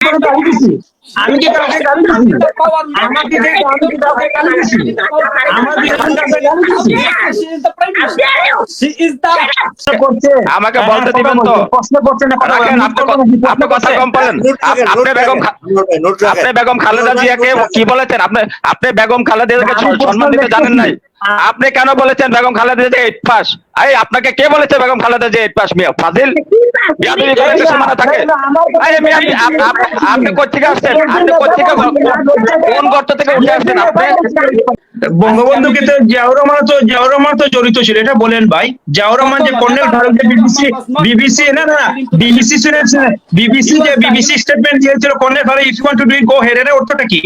কোনো গালি দিছি? আমি কি কাউকে গালি দিছি? আমাকে যে আমি কি কাউকে গালি দিছি? আমার বিধান কাছে গালি দিছি? করছে আমাকে বলতে দিবেন তো। প্রশ্ন করছে না, কথা রাখেন, আপনি কথা কম বলেন। আপনি বেগম খালেদা জিয়াকে কি বলেছেন? আপনি বেগম খালেদা জিয়াকে সম্মান দিতে জানেন নাই। আপনি কেন বলেছেন বেগম খালেদা জিয়া 8 পাস? এই আপনাকে কে বলেছে বেগম খালেদা জিয়া 8 পাস? মিয়া ফাজিল, বিয়াদবি করে কিছু মানা থাকে। এই মিয়া, আপনি কোত্থেকে আসছেন? আপনি কোত্থেকে, কোন গর্ত থেকে উঠে আসছেন আপনি? বঙ্গবন্ধুকে তো জিয়াউর রহমান তো জড়িত ছিল, এটা বলেন ভাই। জিয়াউর রহমান যে কর্নেল ফারুক যে বিবিসি না না বিবিসি বিবিসি স্টেটমেন্ট দিয়েছিল, colonel Farooq if you want to do it go head, এর অর্থটা কি?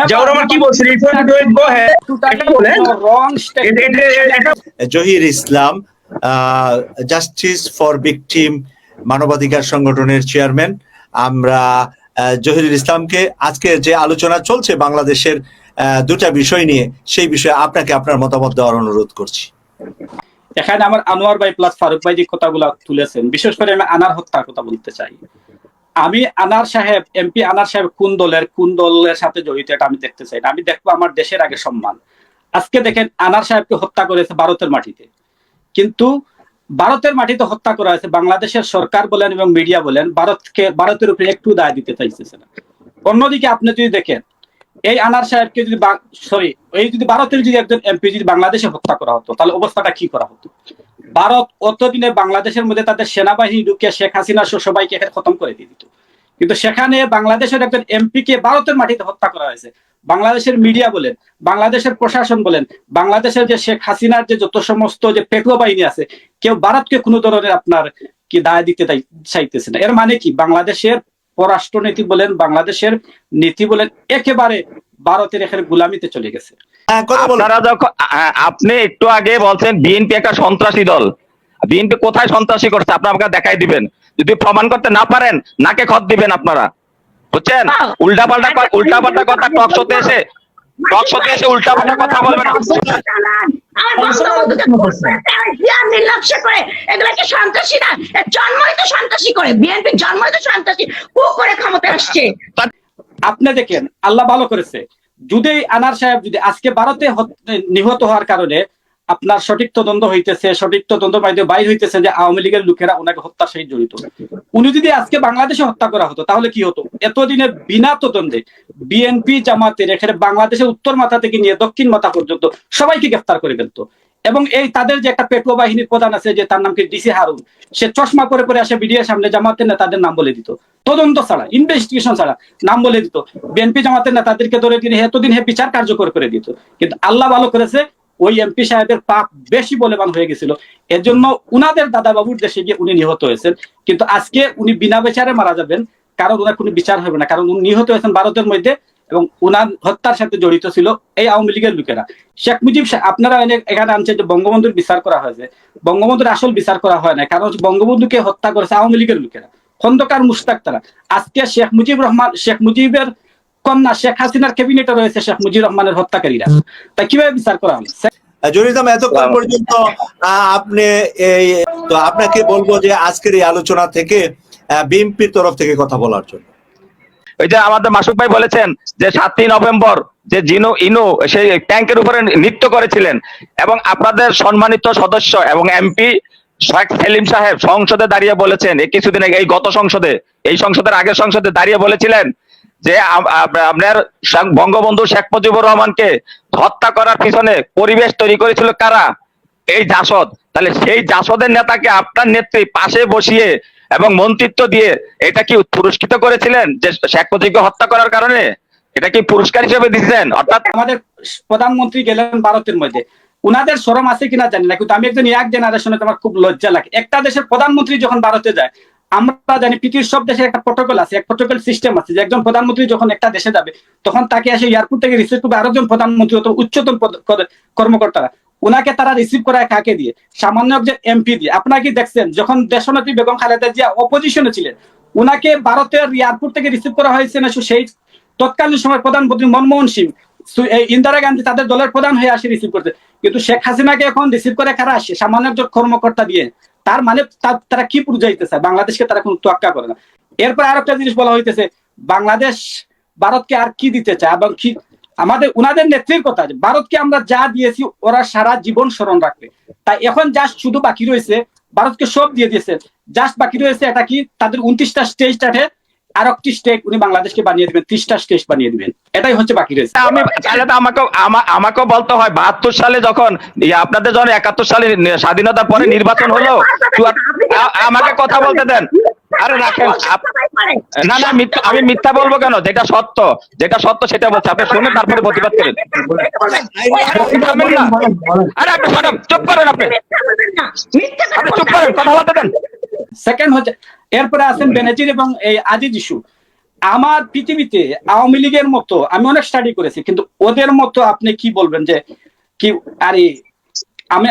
জিয়াউর রহমান কি বলছিল? If you want to do it go head, এটা বলেন। Zahir Islam, justice for victim মানবাধিকার সংগঠনের চেয়ারম্যান। আমরা জহিরুল ইসলামকে আজকে যে আলোচনা চলছে বাংলাদেশের দুটা বিষয় নিয়ে, সেই বিষয়ে আপনাকে আপনার মতামত দেওয়ার অনুরোধ করছি। এখানে আমার আনোয়ার ভাই প্লাস ফারুক ভাই যে কথাগুলো তুলেছেন, বিশেষ করে আমি আনার হত্যার কথা বলতে চাই। আমি আনার সাহেব, এমপি আনার সাহেব কোন দলের সাথে জড়িত এটা আমি দেখতে চাই না। আমি দেখবো আমার দেশের আগে সম্মান। আজকে দেখেন আনার সাহেবকে হত্যা করেছে ভারতের মাটিতে, কিন্তু ভারতের মাটিতে হত্যা করা হয়েছে, বাংলাদেশের সরকার বলেন এবং মিডিয়া বলেন ভারতের উপরে একটু দায় দিতে চাইতেছে না। অন্যদিকে আপনি যদি দেখেন এই আনার সাহেবকে যদি যদি ভারতের যদি একজন এমপি যদি বাংলাদেশে হত্যা করা হতো, তাহলে অবস্থাটা কি করা হতো? ভারত অতদিনে বাংলাদেশের মধ্যে তাদের সেনাবাহিনী ঢুকে শেখ হাসিনা সবাইকে খতম করে দিয়ে দিত, কিন্তু সেখানে বাংলাদেশের একজন এমপি কে ভারতের মাটিতে হত্যা করা হয়েছে। বাংলাদেশের মিডিয়া বলেন, বাংলাদেশের প্রশাসন বলেন, বাংলাদেশের যে শেখ হাসিনার যে যত সমস্ত যে পেটুয়া বাহিনী আছে, কেউ ভারতকে কোনো ধরনের আপনার কি দায় দিতে চাইতেছে না। এর মানে কি? বাংলাদেশের পররাষ্ট্রনীতি বলেন, বাংলাদেশের নীতি বলেন, একেবারে ভারতের এখানে গুলামিতে চলে গেছে। আপনারা যখন আপনি একটু আগে বলছেন বিএনপি একটা সন্ত্রাসী দল, বিএনপি কোথায় সন্ত্রাসী করছে আপনি আমাকে দেখাই দিবেন। যদি প্রমাণ করতে না পারেন নাকে খত দিবেন আপনারা, বুঝছেন? উল্টাপাল্টা কথা টক শোতে এসে উল্টাপাল্টা কথা বলবেন না। আপনি দেখেন আল্লাহ ভালো করেছে, যদি আনার সাহেব যদি আজকে ভারতে নিহত হওয়ার কারণে আপনার সঠিক তদন্ত হইতেছে, সঠিক তদন্ত মাধ্যমে বাইর হইতেছে যে আওয়ামী লীগের লোকেরা ওনাকে হত্যার সাথে জড়িত, উনি যদি আজকে বাংলাদেশে হত্যা করা হতো তাহলে কি হতো? এতদিনে বিনা তদন্তে বিএনপি জামাতের এখানে বাংলাদেশের উত্তর মাথা থেকে নিয়ে দক্ষিণ মাথা পর্যন্ত সবাইকে গ্রেফতার করে ফেলতো। এবং এই তাদের যে একটা পেটুয়া বাহিনীর প্রধান আছে, যে তার নাম কি ডিসি হারুন, সে চশমা পরে পরে আসে বিডিআর সামনে জামাতের নেতাদের নাম বলে দিত, তদন্ত ছাড়া, ইনভেস্টিগেশন ছাড়া নাম বলে দিত। বিএনপি জামাতের নেতাদেরকে ধরে তিনি এতদিন বিচার কার্যকর করে দিত। কিন্তু আল্লাহ ভালো করেছে, ওই এমপি সাহেবের পাপ বেশি বলবান হয়ে গেছিল, এর জন্য উনাদের দাদা বাবুর দেশে গিয়ে উনি নিহত হয়েছেন। কিন্তু আজকে উনি বিনা বিচারে মারা যাবেন, কারণ ওনার কোনো বিচার হবে না, কারণ উনি নিহত হয়েছেন ভারতের মধ্যে, এবং উনার হত্যার সাথে জড়িত ছিল এই আওয়ামী লীগের লোকেরা। শেখ মুজিব আপনারা এখানে আনছে যে বঙ্গবন্ধুর বিচার করা হয়েছে, বঙ্গবন্ধুর আসল বিচার করা হয় না, কারণ বঙ্গবন্ধুকে হত্যা করেছে আওয়ামী লীগের লোকেরা, খন্দকার মুশতাক তারা। আজকে শেখ মুজিবের কন্যা শেখ হাসিনার ক্যাবিনেটে রয়েছে শেখ মুজিবুর রহমানের হত্যাকারীরা, তাই কিভাবে বিচার করা হবে? জহিরুল এতক্ষণ পর্যন্ত আপনাকে বলবো যে আজকের এই আলোচনা থেকে বিএনপির তরফ থেকে কথা বলার জন্য। ওই যে আমাদের মাসুক ভাই বলেছেন যে 7ই নভেম্বর যে ইনু সেই ট্যাঙ্কের উপরে নৃত্য করেছিলেন, এবং আপনাদের সম্মানিত সদস্য এবং এমপি শেখ সেলিম সাহেব সংসদে দাঁড়িয়ে বলেছেন কিছুদিন আগে, এই গত সংসদে, এই সংসদের আগের সংসদে দাঁড়িয়ে বলেছিলেন যে আপনার বঙ্গবন্ধু শেখ মুজিবুর রহমানকে হত্যা করার পিছনে পরিবেশ তৈরি করেছিল কারা? এই জাসদ। তাহলে সেই জাসদের নেতাকে আপনার নেত্রী পাশে বসিয়ে এবং মন্ত্রিত্ব দিয়ে এটা কি পুরস্কৃত করেছিলেন যে শেখ মুজিবকে হত্যা করার কারণে? এটা কি পুরস্কার হিসেবে দিচ্ছেন? অর্থাৎ আমাদের প্রধানমন্ত্রী গেলেন ভারতের মধ্যে, উনাদের শরম আছে কিনা জানি না, কিন্তু আমি একজন ইয়াং জেনারেশনে আমার খুব লজ্জা লাগে। একটা দেশের প্রধানমন্ত্রী যখন ভারতে যায়, আমরা জানি পৃথিবীর সব দেশের একটা প্রটোকল আছে, এক প্রটোকল সিস্টেম আছে, যে একজন প্রধানমন্ত্রী যখন একটা দেশে যাবে তখন তাকে এসে এয়ারপোর্ট থেকে রিসিভ করবে আরেকজন প্রধানমন্ত্রী, উচ্চতম কর্মকর্তারা। উনাকে তারা রিসিভ করায় কাকে দিয়ে? সামান্য একজন এমপি দিয়ে। আপনারা কি দেখছেন যখন দেশনেত্রী বেগম খালেদা জিয়া অপোজিশনে ছিলেন, উনাকে ভারতের এয়ারপোর্ট থেকে রিসিভ করা হয়েছে না সেই তৎকালীন সময় প্রধানমন্ত্রী মনমোহন সিং, ইন্দিরা গান্ধী তাদের দলের প্রধান হয়ে আসে রিসিভ করতে। কিন্তু শেখ হাসিনাকে এখন রিসিভ করে কারা আসে? সামান্য একজন কর্মকর্তা দিয়ে। তার মানে তারা কি বুঝাইতে চায়? বাংলাদেশকে তারা কোনো তোয়াক্কা করে না। এরপর আরেকটা জিনিস বলা হইতেছে, বাংলাদেশ ভারতকে আর কি দিতে চায় এবং কি আমাদের উনাদের নেত্রীর কথা, ভারতকে আমরা যা দিয়েছি ওরা সারা জীবন স্মরণ রাখবে। তাই এখন জাস্ট শুধু বাকি রয়েছে, ভারতকে সব দিয়ে দিয়েছে, জাস্ট বাকি রয়েছে এটা কি তাদের 29টা স্টেটে আর একটি স্টেট উনি বাংলাদেশকে বানিয়ে দিবেন, 30টা স্টেট বানিয়ে দিবেন, এটাই হচ্ছে বাকি রয়েছে। আমি তাহলে তো আমাকেও বলতে হয় 72 সালে যখন আপনাদের যখন 71 সালে স্বাধীনতার পরে নির্বাচন হলো, আমাকে কথা বলতে দেন। আরে রাখেন, না না আমি মিথ্যা বলবো কেন? যেটা সত্য সেটা বলছে, আপনি শুনে তারপরে প্রতিবাদ করেন। আরে আপনি চুপ করেন, আপনি চুপ করেন, কথা বলতে দেন। সেকেন্ড হচ্ছে এরপরে আছেন বেনজির এবং এই আজিজ ইস্যু। আমার পৃথিবীতে আওয়ামী লীগের মতো আমি অনেক স্টাডি করেছি, কিন্তু ওদের মতো আপনি কি বলবেন যে কি, আরে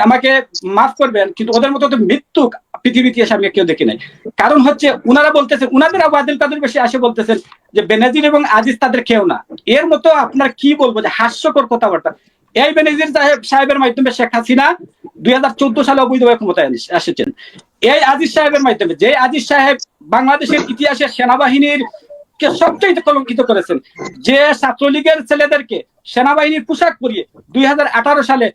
আমাকে মাফ করবেন কিন্তু ওদের মতো তো মৃত্যু পৃথিবীতে এসে আমি কেউ দেখি নাই। কারণ হচ্ছে উনারা বলতেছেন, উনাদের আবাদিল কাদের বেশি আসে বলতেছেন যে বেনজির এবং আজিজ তাদের কেউ না। এর মতো আপনার কি বলবো যে হাস্যকর কথাবার্তা। এই বেনজির সাহেবের মাধ্যমে শেখ হাসিনা 2014 সালে অবৈধভাবে ক্ষমতায় এসেছেন। এই আজিজ সাহেবের মাধ্যমে, যে আজিজ সাহেব বাংলাদেশের ইতিহাসে সেনাবাহিনীর কে সবচেয়ে কলঙ্কিত করেছেন, যে ছাত্রলীগের ছেলেদেরকে সেনাবাহিনীর পোশাক পরিয়ে 2018 সালে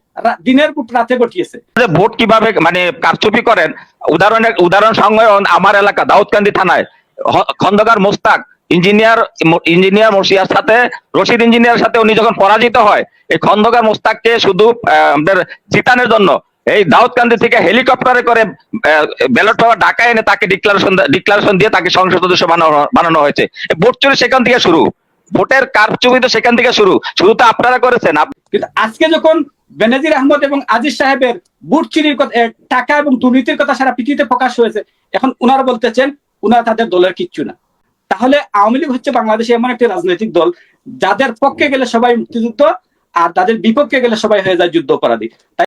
দিনের ভোট রাতে ঘটিয়েছে। ভোট কিভাবে মানে কারচুপি করেন, উদাহরণ সঙ্গে আমার এলাকা দাউদকান্দি থানায় খন্দকার মোস্তাক ইঞ্জিনিয়ার মর্সিয়ার সাথে, রশিদ ইঞ্জিনিয়ারের সাথে উনি যখন পরাজিত হয়, এই খন্দকার মোস্তাককে শুধু আমাদের জিতানোর জন্য এই দাউদকান্দি থেকে হেলিকপ্টারে করে ব্যালট পেপার ঢাকা এনে তাকে ডিক্লারেশন দিয়ে তাকে সংসদ সদস্য বানানো হয়েছে। ভোট চুরি সেখান থেকে শুরু, ভোটের কারচুপি তো সেখান থেকে শুরু তো আপনারা করেছেন। কিন্তু আজকে যখন বেনজির আহমদ এবং আজিজ সাহেবের ভোট চুরির কথা, টাকা এবং দুর্নীতির কথা সারা পৃথিবীতে প্রকাশ হয়েছে, এখন উনারা বলতেছেন উনারা তাদের দলের কিচ্ছু না। তাহলে আওয়ামী লীগ হচ্ছে বাংলাদেশে এমন একটি রাজনৈতিক দল যাদের পক্ষে গেলে সবাই মুক্তিযুদ্ধ আর তাদের বিপক্ষে গেলে সবাই হয়ে যায় যুদ্ধ অপরাধী।